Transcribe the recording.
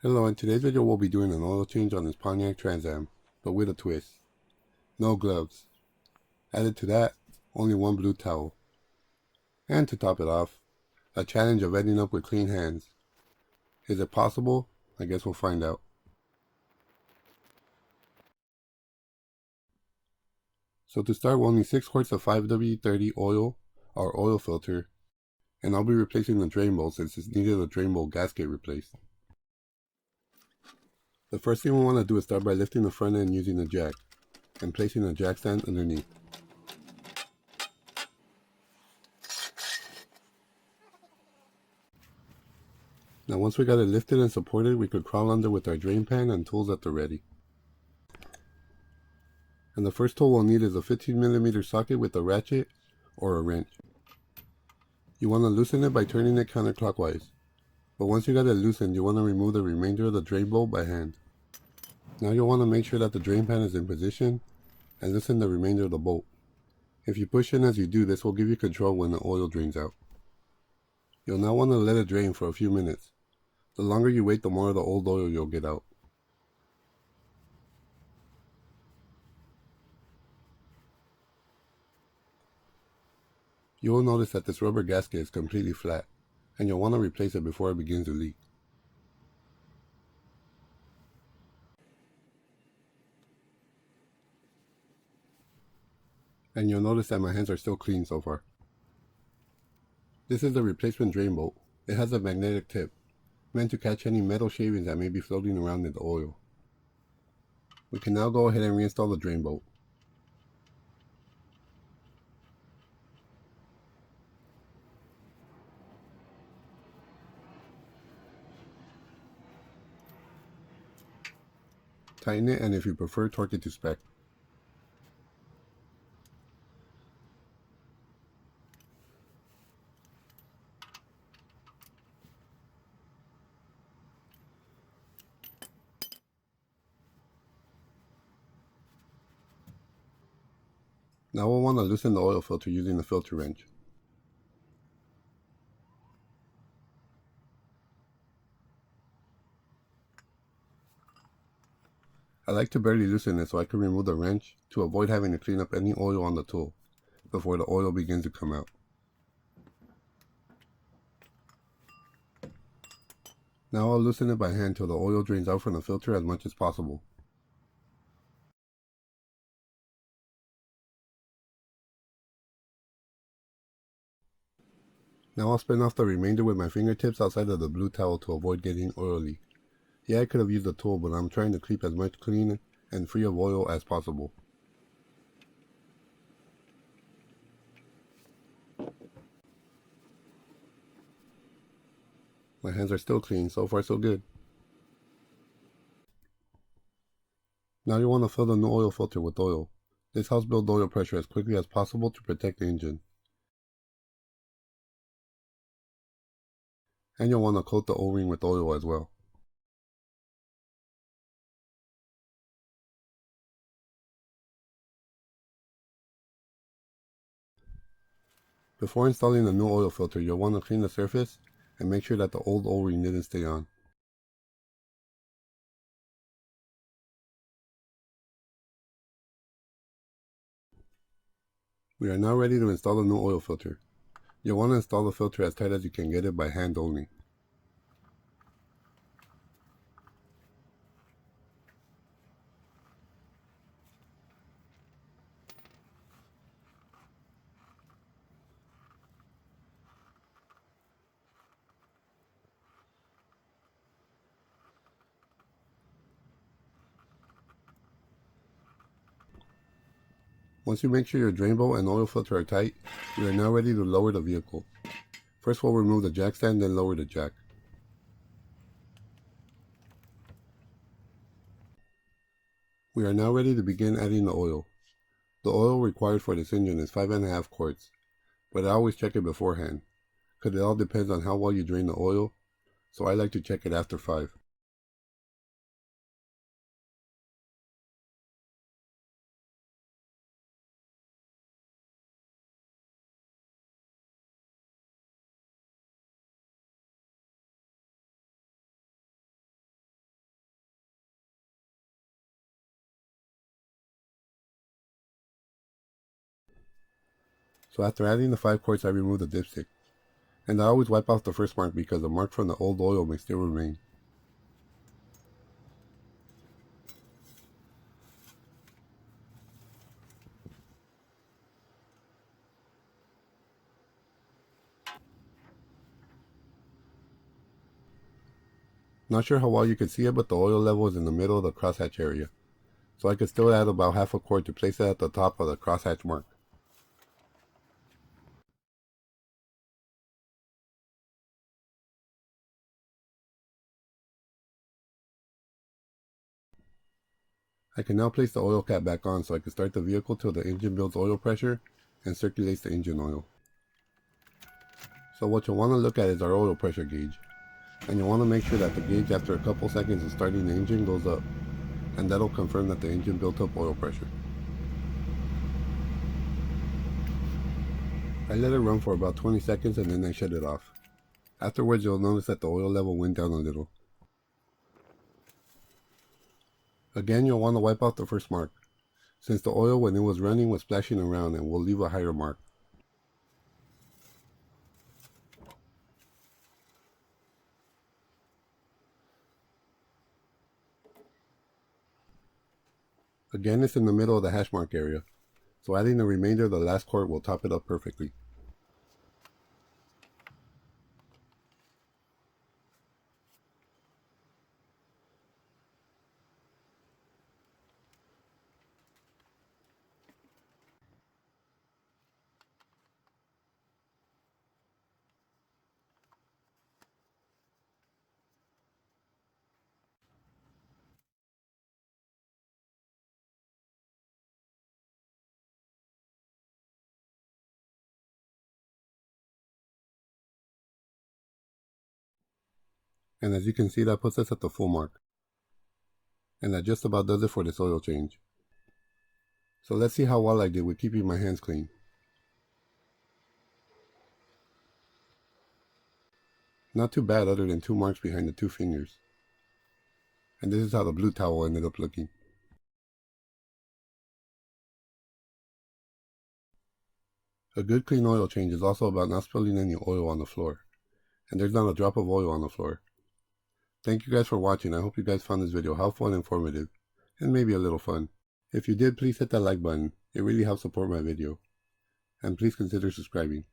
Hello, in today's video we'll be doing an oil change on this Pontiac Trans Am, but with a twist. No gloves. Added to that, only one blue towel. And to top it off, a challenge of ending up with clean hands. Is it possible? I guess we'll find out. So to start, we'll need 6 quarts of 5W30 oil, our oil filter, and I'll be replacing the drain bolt since it's needed a drain bolt gasket replaced. The first thing we want to do is start by lifting the front end using a jack, and placing a jack stand underneath. Now once we got it lifted and supported, we could crawl under with our drain pan and tools at the ready. And the first tool we'll need is a 15mm socket with a ratchet or a wrench. You want to loosen it by turning it counterclockwise, but once you got it loosened, you want to remove the remainder of the drain bolt by hand. Now you'll want to make sure that the drain pan is in position and loosen the remainder of the bolt. If you push in as you do, this will give you control when the oil drains out. You'll now want to let it drain for a few minutes. The longer you wait, the more of the old oil you'll get out. You will notice that this rubber gasket is completely flat, and you'll want to replace it before it begins to leak. And you'll notice that my hands are still clean so far. This is the replacement drain bolt. It has a magnetic tip, meant to catch any metal shavings that may be floating around in the oil. We can now go ahead and reinstall the drain bolt. Tighten it, and if you prefer, torque it to spec. Now we'll want to loosen the oil filter using the filter wrench. I like to barely loosen it so I can remove the wrench to avoid having to clean up any oil on the tool before the oil begins to come out. Now I'll loosen it by hand till the oil drains out from the filter as much as possible. Now I'll spin off the remainder with my fingertips outside of the blue towel to avoid getting oil leak. Yeah, I could have used a tool, but I'm trying to keep as much clean and free of oil as possible. My hands are still clean, so far so good. Now you want to fill the new oil filter with oil. This helps build oil pressure as quickly as possible to protect the engine. And you'll want to coat the O-ring with oil as well. Before installing the new oil filter, you'll want to clean the surface and make sure that the old O-ring didn't stay on. We are now ready to install the new oil filter. You'll want to install the filter as tight as you can get it by hand only. Once you make sure your drain bolt and oil filter are tight, we are now ready to lower the vehicle. First we'll remove the jack stand, then lower the jack. We are now ready to begin adding the oil. The oil required for this engine is 5.5 quarts, but I always check it beforehand, because it all depends on how well you drain the oil, so I like to check it after 5. So after adding the 5 quarts, I remove the dipstick. And I always wipe off the first mark because the mark from the old oil may still remain. Not sure how well you can see it, but the oil level is in the middle of the crosshatch area. So I could still add about half a quart to place it at the top of the crosshatch mark. I can now place the oil cap back on so I can start the vehicle till the engine builds oil pressure and circulates the engine oil. So what you'll want to look at is our oil pressure gauge. And you'll want to make sure that the gauge after a couple seconds of starting the engine goes up. And that'll confirm that the engine built up oil pressure. I let it run for about 20 seconds and then I shut it off. Afterwards you'll notice that the oil level went down a little. Again, you'll want to wipe out the first mark, since the oil when it was running was splashing around and will leave a higher mark. Again, it's in the middle of the hash mark area, so adding the remainder of the last quart will top it up perfectly. And as you can see, that puts us at the full mark. And that just about does it for this oil change. So let's see how well I did with keeping my hands clean. Not too bad other than 2 marks behind the 2 fingers. And this is how the blue towel ended up looking. A good clean oil change is also about not spilling any oil on the floor. And there's not a drop of oil on the floor. Thank you guys for watching. I hope you guys found this video helpful and informative, and maybe a little fun. If you did, please hit that like button. It really helps support my video. And please consider subscribing.